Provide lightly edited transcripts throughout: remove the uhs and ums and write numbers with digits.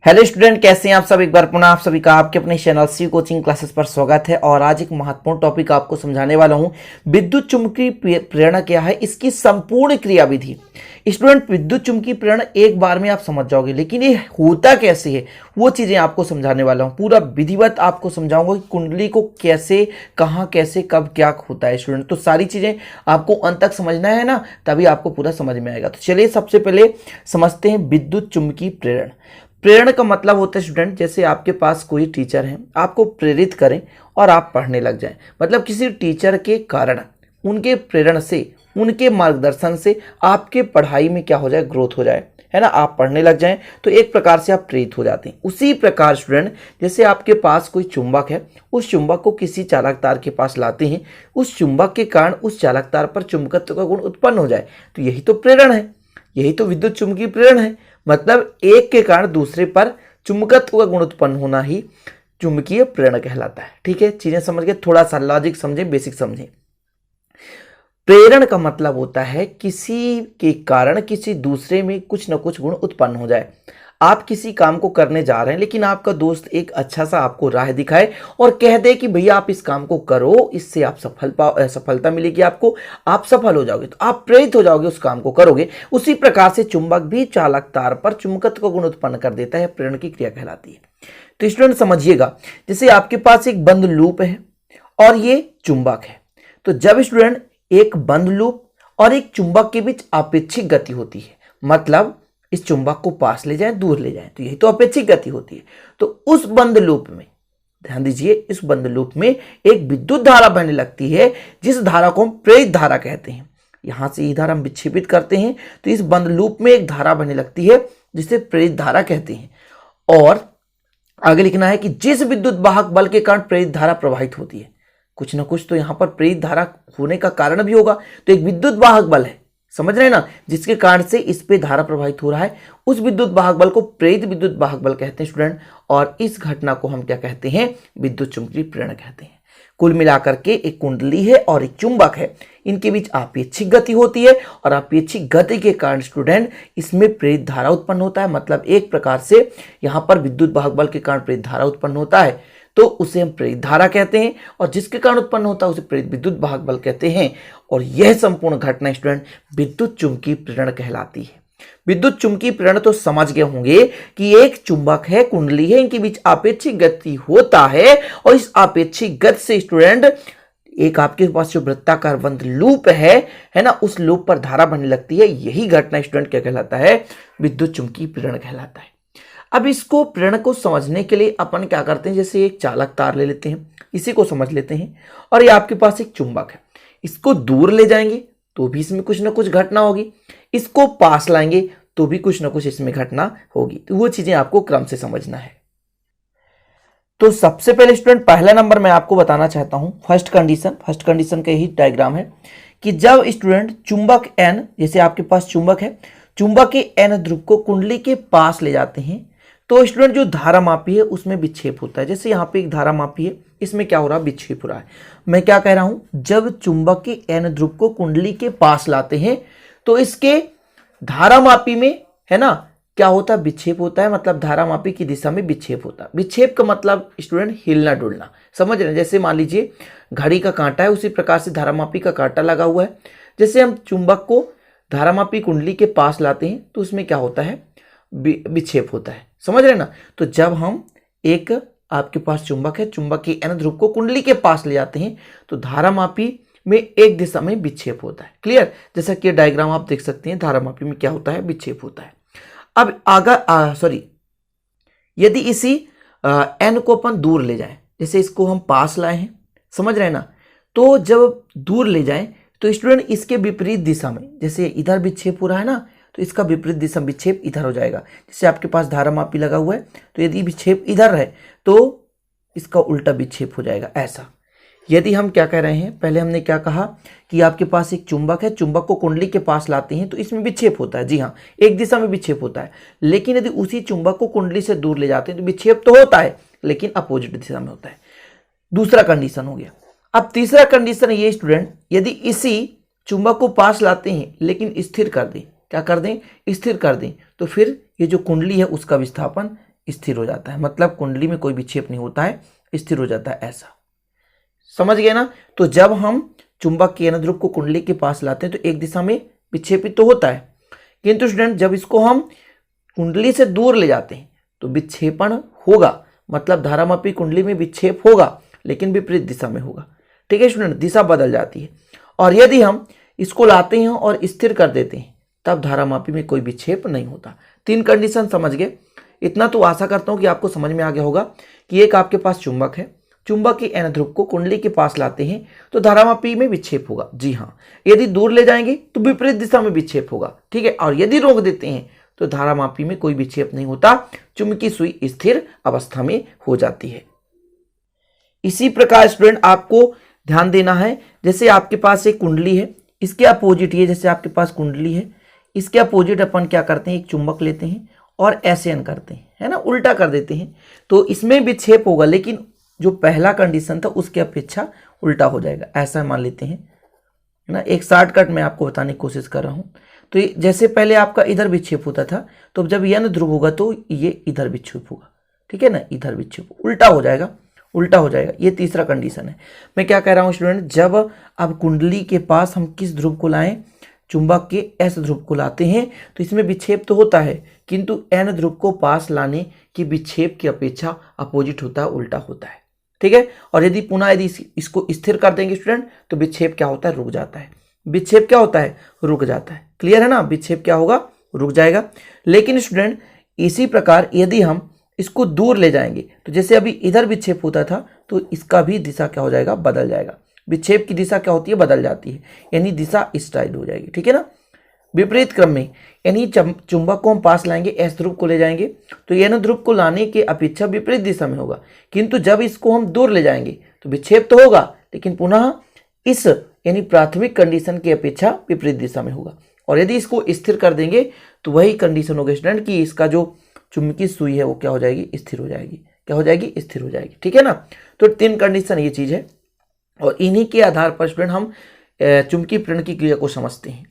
Hello student, कैसे हैं आप सब। एक बार पुनः आप सभी का आपके अपने चैनल सी कोचिंग क्लासेस पर स्वागत है। और आज एक महत्वपूर्ण टॉपिक आपको समझाने वाला हूं। विद्युत चुम्बकीय प्रेरणा क्या है, इसकी संपूर्ण क्रियाविधि। स्टूडेंट, विद्युत चुम्बकीय प्रेरणा एक बार में आप समझ जाओगे, लेकिन ये होता कैसे है वो चीजें आपको समझाने वाला हूँ। पूरा विधिवत आपको समझाऊंगा कि कुंडली को कैसे, कहाँ, कैसे, कब, क्या होता है। स्टूडेंट, तो सारी चीजें आपको अंत तक समझना है ना, तभी आपको पूरा समझ में आएगा। तो चलिए सबसे पहले समझते हैं विद्युत चुम्बकीय प्रेरण। प्रेरण का मतलब होता है स्टूडेंट, जैसे आपके पास कोई टीचर है, आपको प्रेरित करें और आप पढ़ने लग जाएं। मतलब किसी टीचर के कारण, उनके प्रेरण से, उनके मार्गदर्शन से आपके पढ़ाई में क्या हो जाए, ग्रोथ हो जाए, है ना, आप पढ़ने लग जाएं। तो एक प्रकार से आप प्रेरित हो जाते हैं। उसी प्रकार स्टूडेंट, जैसे आपके पास कोई चुंबक है, उस चुंबक को किसी चालक तार के पास लाते हैं, उस चुंबक के कारण उस चालक तार पर चुंबकत्व का गुण उत्पन्न हो जाए, तो यही तो प्रेरण है, यही तो विद्युत चुम्बकीय प्रेरण है। मतलब एक के कारण दूसरे पर चुंबकत्व का गुण उत्पन्न होना ही चुंबकीय प्रेरण कहलाता है। ठीक है, चीजें समझ गए, थोड़ा सा लॉजिक समझें, बेसिक समझें। प्रेरण का मतलब होता है किसी के कारण किसी दूसरे में कुछ न कुछ गुण उत्पन्न हो जाए। आप किसी काम को करने जा रहे हैं, लेकिन आपका दोस्त एक अच्छा सा आपको राह दिखाए और कह दे कि भैया आप इस काम को करो, इससे आप सफलता मिलेगी आपको, आप सफल हो जाओगे, तो आप प्रेरित हो जाओगे, उस काम को करोगे। उसी प्रकार से चुंबक भी चालक तार पर चुंबकत्व का गुण उत्पन्न कर देता है, प्रेरण की क्रिया कहलाती है। तो स्टूडेंट समझिएगा, जैसे आपके पास एक बंद लूप है और ये चुंबक है, तो जब स्टूडेंट एक बंद लूप और एक चुंबक के बीच अपेक्षिक गति होती है, मतलब इस चुंबक को पास ले जाएं, दूर ले जाएं, तो यही तो अपेक्षिक गति होती है। तो उस बंद लूप में ध्यान दीजिए, इस बंद लूप में एक विद्युत धारा बहने लगती है, जिस धारा को हम प्रेरित धारा कहते हैं। यहां से ये धारा हम विक्षेपित करते हैं, तो इस बंद लूप में एक धारा बहने लगती है, जिसे प्रेरित धारा कहते हैं। और आगे लिखना है कि जिस विद्युत वाहक बल के कारण प्रेरित धारा प्रवाहित होती है, कुछ ना कुछ तो यहां पर प्रेरित धारा होने का कारण भी होगा। तो एक विद्युत वाहक बल है, समझ रहे हैं ना, जिसके कारण से इस पे धारा प्रवाहित हो रहा है, उस विद्युत वाहक बल को प्रेरित विद्युत वाहक बल कहते हैं स्टूडेंट। और इस घटना को हम क्या कहते हैं, विद्युत चुम्बकीय प्रेरण कहते हैं। कुल मिलाकर के एक कुंडली है और एक चुंबक है, इनके बीच अपेक्षिक गति होती है, और अपेक्षिक गति के कारण स्टूडेंट इसमें प्रेरित धारा उत्पन्न होता है। मतलब एक प्रकार से यहां पर विद्युत वाहक बल के कारण प्रेरित धारा उत्पन्न होता है, तो उसे हम प्रेरित धारा कहते हैं, और जिसके कारण उत्पन्न होता है उसे प्रेरित विद्युत वाहक बल कहते हैं। और यह संपूर्ण घटना स्टूडेंट विद्युत चुम्बकीय प्रेरण कहलाती है। विद्युत चुम्बकीय प्रेरण तो समझ गए होंगे कि एक चुंबक है, कुंडली है, इनके बीच अपेक्षिक गति होता है, और इस अपेक्षिक गति से स्टूडेंट एक आपके पास जो वृत्ताकार बंद लूप है ना, उस लूप पर धारा बनने लगती है। यही घटना स्टूडेंट क्या कहलाता है, विद्युत चुम्बकीय प्रेरण कहलाता है। अब इसको प्रेरण को समझने के लिए अपन क्या करते हैं, जैसे एक चालक तार ले लेते हैं, इसी को समझ लेते हैं, और ये आपके पास एक चुंबक है, इसको दूर ले जाएंगे तो भी इसमें कुछ ना कुछ घटना होगी, इसको पास लाएंगे तो भी कुछ ना कुछ इसमें घटना होगी। तो वो चीजें आपको क्रम से समझना है। तो सबसे पहले स्टूडेंट पहला नंबर मैं आपको बताना चाहता हूं, फर्स्ट कंडीशन का ही डायग्राम है कि जब स्टूडेंट चुंबक एन, जैसे आपके पास चुंबक है, चुंबक के एन ध्रुव को कुंडली के पास ले जाते हैं, तो स्टूडेंट जो धारा मापी है उसमें विक्षेप होता है। जैसे यहाँ पे एक धारा मापी है, इसमें क्या हो रहा है, विक्षेप हो रहा है। मैं क्या कह रहा हूं, जब चुंबक के एन ध्रुव को कुंडली के पास लाते हैं, तो इसके धारा मापी में, है ना, क्या होता है, विक्षेप होता है। मतलब धारा मापी की दिशा में विक्षेप होता है। विक्षेप का मतलब स्टूडेंट हिलना डुलना, समझ रहे हैं। जैसे मान लीजिए घड़ी का कांटा है, उसी प्रकार से धारा मापी का कांटा लगा हुआ है। जैसे हम चुंबक को धारा मापी कुंडली के पास लाते हैं, तो उसमें क्या होता है, विक्षेप होता है, समझ रहे ना। तो जब हम एक आपके पास चुंबक है, चुंबक के एन ध्रुव को कुंडली के पास ले जाते हैं, तो धारा मापी में एक दिशा में विक्षेप होता है। क्लियर, जैसा कि डायग्राम आप देख सकते हैं, धारा मापी में क्या होता है, विक्षेप होता है। अब यदि इसी एन को अपन दूर ले जाएं, जैसे इसको हम पास लाए हैं, समझ रहे हैं ना, तो जब दूर ले जाएं तो स्टूडेंट इसके विपरीत दिशा में, जैसे इधर विक्षेप हो रहा है ना, तो इसका विपरीत दिशा विक्षेप इधर हो जाएगा। जैसे आपके पास धारा मापी लगा हुआ है, तो यदि विक्षेप इधर है तो इसका उल्टा विक्षेप हो जाएगा, ऐसा। यदि हम क्या कह रहे हैं, पहले हमने क्या कहा कि आपके पास एक चुंबक है, चुंबक को कुंडली के पास लाते हैं तो इसमें विक्षेप होता है। जी हाँ, एक दिशा में विक्षेप होता है। लेकिन यदि उसी चुंबक को कुंडली से दूर ले जाते हैं तो विक्षेप तो होता है, लेकिन अपोजिट दिशा में होता है। दूसरा कंडीशन हो गया। अब तीसरा कंडीशन ये स्टूडेंट, यदि इसी चुंबक को पास लाते हैं लेकिन स्थिर कर दें, क्या कर दें, स्थिर कर दें, तो फिर ये जो कुंडली है उसका विस्थापन स्थिर हो जाता है, मतलब कुंडली में कोई विक्षेप नहीं होता है, स्थिर हो जाता है, ऐसा समझ गए ना। तो जब हम चुंबक के n ध्रुव को कुंडली के पास लाते हैं तो एक दिशा में विक्षेपित तो होता है, किंतु स्टूडेंट जब इसको हम कुंडली से दूर ले जाते हैं तो विक्षेपण होगा, मतलब धारामापी कुंडली में विक्षेप होगा लेकिन विपरीत दिशा में होगा। ठीक है स्टूडेंट, दिशा बदल जाती है। और यदि हम इसको लाते हैं और स्थिर कर देते हैं तब धारामापी में कोई विक्षेप नहीं होता। 3 कंडीशन समझ गए। इतना तो आशा करता हूं कि आपको समझ में आ गया होगा कि एक आपके पास चुंबक है, चुंबक के n ध्रुव को कुंडली के पास लाते हैं तो धारामापी में विक्षेप होगा। जी हाँ, यदि दूर ले जाएंगे तो विपरीत दिशा में विक्षेप होगा। ठीक है, और यदि रोक देते हैं तो धारामापी में कोई विक्षेप नहीं होता, चुंबकीय सुई स्थिर अवस्था में हो जाती है। इसी प्रकार स्टूडेंट आपको ध्यान देना है, जैसे आपके पास एक कुंडली है, इसके अपोजिट ये जैसे आपके पास कुंडली है, इसके अपोजिट अपन क्या करते हैं, एक चुंबक लेते हैं और ऐसे एन करते हैं, है ना, उल्टा कर देते हैं, तो इसमें विक्षेप होगा लेकिन जो पहला कंडीशन था उसके अपेक्षा उल्टा हो जाएगा, ऐसा मान लेते हैं, है ना। एक शॉर्टकट मैं आपको बताने की कोशिश कर रहा हूं। तो जैसे पहले आपका इधर विक्षेप होता था, तो जब n ध्रुव होगा तो ये इधर विक्षेप होगा, ठीक है ना, इधर विक्षेप उल्टा हो जाएगा, उल्टा हो जाएगा। ये तीसरा कंडीशन है। मैं क्या कह रहा हूं स्टूडेंट, जब अब कुंडली के पास हम किस ध्रुव को लाएं, चुंबक के एस ध्रुव को लाते हैं तो इसमें विक्षेप तो होता है, किंतु n ध्रुव को पास लाने की विक्षेप की अपेक्षा अपोजिट होता है, उल्टा होता है। ठीक है, और यदि पुनः यदि इसको स्थिर कर देंगे स्टूडेंट तो विक्षेप क्या होता है, रुक जाता है। विक्षेप क्या होता है, रुक जाता है। क्लियर है ना, विक्षेप क्या होगा, रुक जाएगा। लेकिन स्टूडेंट इसी प्रकार यदि हम इसको दूर ले जाएंगे तो जैसे अभी इधर विक्षेप होता था तो इसका भी दिशा क्या हो जाएगा, बदल जाएगा। विक्षेप की दिशा क्या होती है, बदल जाती है, यानी दिशा इस टाइप हो जाएगी। ठीक है ना, विपरीत क्रम में, यानी चुंबक को हम पास लाएंगे, एस ध्रुव को ले जाएंगे तो n ध्रुव को लाने के अपेक्षा विपरीत दिशा में होगा, किंतु जब इसको हम दूर ले जाएंगे तो विक्षेप तो होगा लेकिन पुनः इस यानी प्राथमिक कंडीशन की अपेक्षा विपरीत दिशा में होगा। और यदि इसको स्थिर कर देंगे तो वही कंडीशन होगा स्टूडेंट कि इसका जो चुंबकीय सुई है वो क्या हो जाएगी, स्थिर हो जाएगी। क्या हो जाएगी, स्थिर हो जाएगी। ठीक है ना, तो 3 कंडीशन ये चीज है और इन्हीं के आधार पर स्टूडेंट हम चुंबकीय प्रेरण की क्रिया को समझते हैं।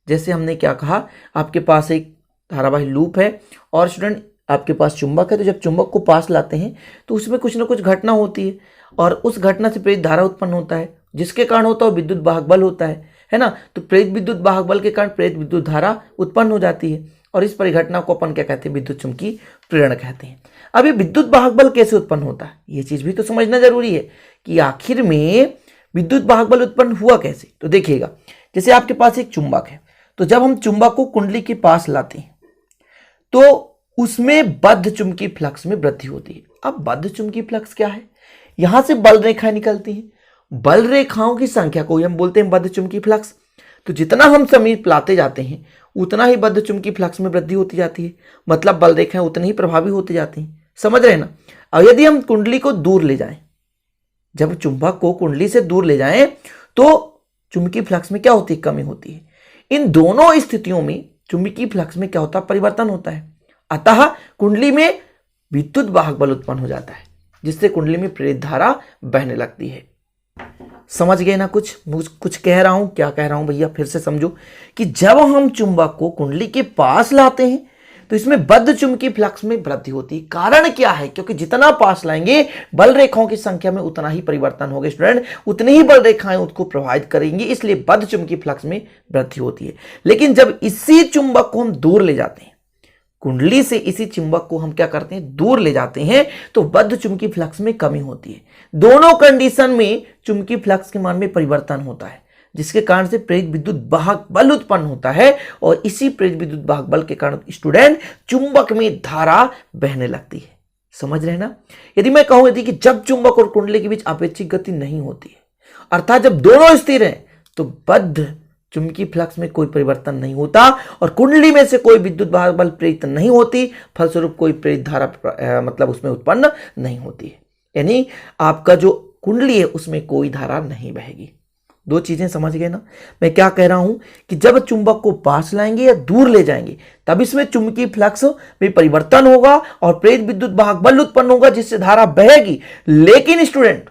जैसे हमने क्या कहा, आपके पास एक धारावाही लूप है और स्टूडेंट आपके पास चुंबक है, तो जब चुंबक को पास लाते हैं तो उसमें कुछ ना कुछ घटना होती है और उस घटना से प्रेरित धारा उत्पन्न होता है, जिसके कारण होता है विद्युत वाहक बल होता है ना। तो प्रेरित विद्युत वाहक बल के कारण प्रेरित विद्युत धारा उत्पन्न हो जाती है और इस परिघटना को अपन क्या कहते हैं, विद्युत चुंबकीय प्रेरण कहते हैं। अब ये विद्युत वाहक बल कैसे उत्पन्न होता है, ये चीज भी तो समझना जरूरी है कि आखिर में विद्युत वाहक बल उत्पन्न हुआ कैसे। तो देखिएगा, जैसे आपके पास एक चुंबक है, तो जब हम चुंबक को कुंडली के पास लाते हैं तो उसमें बद्ध चुंबकीय फ्लक्स में वृद्धि होती है। अब बद्ध चुंबकीय फ्लक्स क्या है, यहां से बल रेखाएं निकलती हैं, बल रेखाओं की संख्या को हम बोलते हैं बद्ध चुंबकीय फ्लक्स। तो जितना हम समीप लाते जाते हैं उतना ही बद्ध चुंबकीय फ्लक्स में वृद्धि होती जाती है, मतलब बल रेखाएं उतनी ही प्रभावी होती जाती हैं। समझ रहे ना। और यदि हम कुंडली को दूर ले जाएं, जब चुंबक को कुंडली से दूर ले जाएं तो चुंबकीय फ्लक्स में क्या होती है, कमी होती है। इन दोनों स्थितियों में चुंबकीय फ्लक्स में क्या होता है, परिवर्तन होता है। अतः कुंडली में विद्युत वाहक बल उत्पन्न हो जाता है, जिससे कुंडली में प्रेरित धारा बहने लगती है। समझ गए ना, कुछ कह रहा हूं, क्या कह रहा हूं भैया, फिर से समझो कि जब हम चुंबक को कुंडली के पास लाते हैं तो इसमें बद्ध चुंबकीय फ्लक्स में वृद्धि होती है। कारण क्या है, क्योंकि जितना पास लाएंगे बल रेखाओं की संख्या में उतना ही परिवर्तन होगा स्टूडेंट, उतनी ही बल रेखाएं उसको प्रभावित करेंगी, इसलिए बद्ध चुंबकीय फ्लक्स में वृद्धि होती है। लेकिन जब इसी चुंबक को हम दूर ले जाते हैं, कुंडली से इसी चुंबक को हम क्या करते हैं, दूर ले जाते हैं, तो बद्ध चुंबकीय फ्लक्स में कमी होती है। दोनों कंडीशन में चुंबकीय फ्लक्स के मान में परिवर्तन होता है, जिसके कारण से प्रेरित विद्युत वाहक बल उत्पन्न होता है और इसी प्रेरित विद्युत वाहक बल के कारण स्टूडेंट चुंबक में धारा बहने लगती है। समझ रहे ना। यदि मैं कहूं यदि कि जब चुंबक और कुंडली के बीच अपेक्षिक गति नहीं होती है, अर्थात जब दोनों स्थिर हैं, तो बद्ध चुंबकीय फ्लक्स में कोई परिवर्तन नहीं होता और कुंडली में से कोई विद्युत वाहक बल प्रेरित नहीं होती, फलस्वरूप कोई प्रेरित धारा मतलब उसमें उत्पन्न नहीं होती है। यानी आपका जो कुंडली है उसमें कोई धारा नहीं बहेगी। 2 चीजें समझ गए ना। मैं क्या कह रहा हूं कि जब चुंबक को पास लाएंगे या दूर ले जाएंगे तब इसमें चुंबकीय फ्लक्स में परिवर्तन होगा और प्रेरित विद्युत वाहक बल उत्पन्न होगा, जिससे धारा बहेगी। लेकिन स्टूडेंट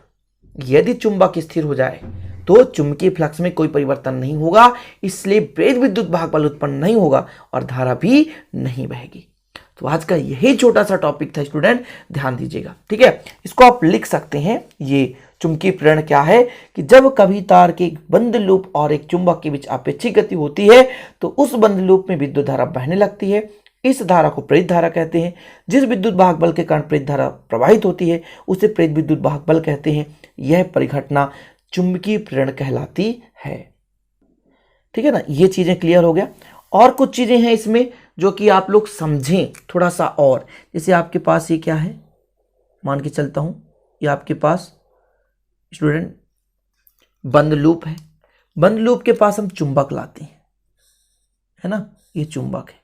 यदि चुंबक स्थिर हो जाए तो चुंबकीय फ्लक्स में कोई परिवर्तन नहीं होगा, इसलिए प्रेरित विद्युत वाहक बल उत्पन्न नहीं होगा और धारा भी नहीं बहेगी। तो आज का यही छोटा सा टॉपिक था स्टूडेंट, ध्यान दीजिएगा, ठीक है। इसको आप लिख सकते हैं, ये चुंबकीय प्रेरण क्या है कि जब कभी तार के एक बंद लूप और एक चुंबक के बीच अपेक्षिक गति होती है तो उस बंद लूप में विद्युत धारा बहने लगती है। इस धारा को प्रेरित धारा कहते हैं। जिस विद्युत वाहक बल के कारण प्रेरित धारा प्रवाहित होती है उसे प्रेरित विद्युत वाहक बल कहते हैं। यह परिघटना चुंबकीय प्रेरण कहलाती है, ठीक है ना। ये चीजें क्लियर हो गया। और कुछ चीजें हैं इसमें जो कि आप लोग समझें थोड़ा सा, और जैसे आपके पास ये क्या है, मान के चलता हूं ये आपके पास स्टूडेंट बंद लूप है। बंद लूप के पास हम चुंबक लाते हैं, है ना, ये चुंबक है,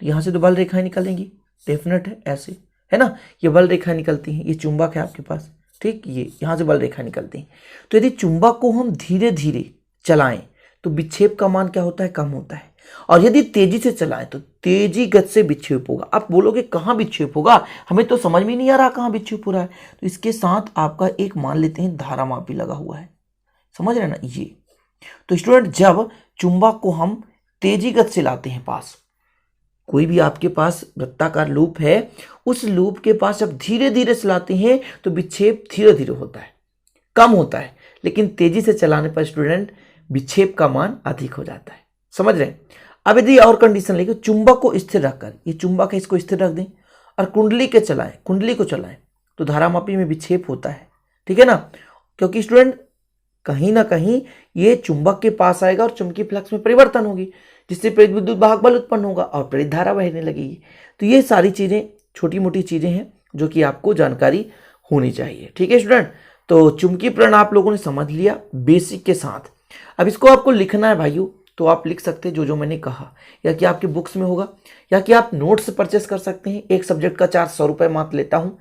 तो यहां से तो बल रेखाएं निकलेंगी, डेफिनेट है, ऐसे है ना, ये बल रेखा निकलती हैं, ये चुंबक है आपके पास, ठीक, ये यहां से बल रेखा निकलती हैं। तो यदि चुंबक को हम धीरे धीरे चलाएं तो विक्षेप का मान क्या होता है, कम होता है, और यदि तेजी से चलाएं तो तेजी गति से विक्षेप होगा। आप बोलोगे कहां विक्षेप होगा, हमें तो समझ में नहीं आ रहा कहां विक्षेप हो रहा है। तो इसके साथ आपका एक मान लेते हैं धारामापी लगा हुआ है, समझ रहे ना ये। तो स्टूडेंट जब चुंबक को हम तेजी गति से लाते हैं पास, कोई भी आपके पास वृत्ताकार लूप है, उस लूप के पास जब धीरे धीरे चलाते हैं तो विक्षेप धीरे धीरे होता है, कम होता है, लेकिन तेजी से चलाने पर स्टूडेंट विक्षेप का मान अधिक हो जाता है, समझ रहे हैं। अब यदि और कंडीशन लेके चुंबक को स्थिर रखकर, ये चुंबक है इसको स्थिर रख दें और कुंडली को चलाएं तो धारामापी में विक्षेप होता है, ठीक है ना, क्योंकि स्टूडेंट कहीं ना कहीं ये चुंबक के पास आएगा और चुंबकीय फ्लक्स में परिवर्तन होगी, जिससे प्रेरित विद्युत वाहक बल उत्पन्न होगा और प्रेरित धारा बहने लगेगी। तो ये सारी चीजें छोटी मोटी चीजें हैं जो कि आपको जानकारी होनी चाहिए, ठीक है स्टूडेंट। तो चुंबकीय प्रेरण आप लोगों ने समझ लिया बेसिक के साथ। अब इसको आपको लिखना है भाइयों, तो आप लिख सकते हैं जो मैंने कहा, या कि आपके बुक्स में होगा, या कि आप नोट्स परचेस कर सकते हैं। एक सब्जेक्ट का चार्ज 100 रुपये मात्र लेता हूँ,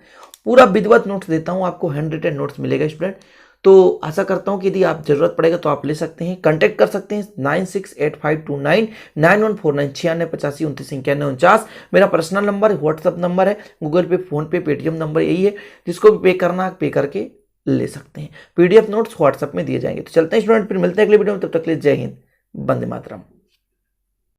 पूरा विधिवत नोट्स देता हूँ आपको, हैंड रिटन नोट्स मिलेगा स्टूडेंट। तो आशा करता हूँ कि यदि आप जरूरत पड़ेगा तो आप ले सकते हैं, कांटेक्ट कर सकते हैं 9685299149 968529 मेरा पर्सनल नंबर, व्हाट्सअप नंबर है, गूगल पे, फोन पे, पेटीएम नंबर यही है, जिसको भी पे करना पे करके ले सकते हैं। पीडीएफ नोट्स व्हाट्सएप में दिए जाएंगे। तो चलते हैं स्टूडेंट, फिर मिलते हैं अगले वीडियो में, तब तक के लिए जय हिंद, वंदे मातरम।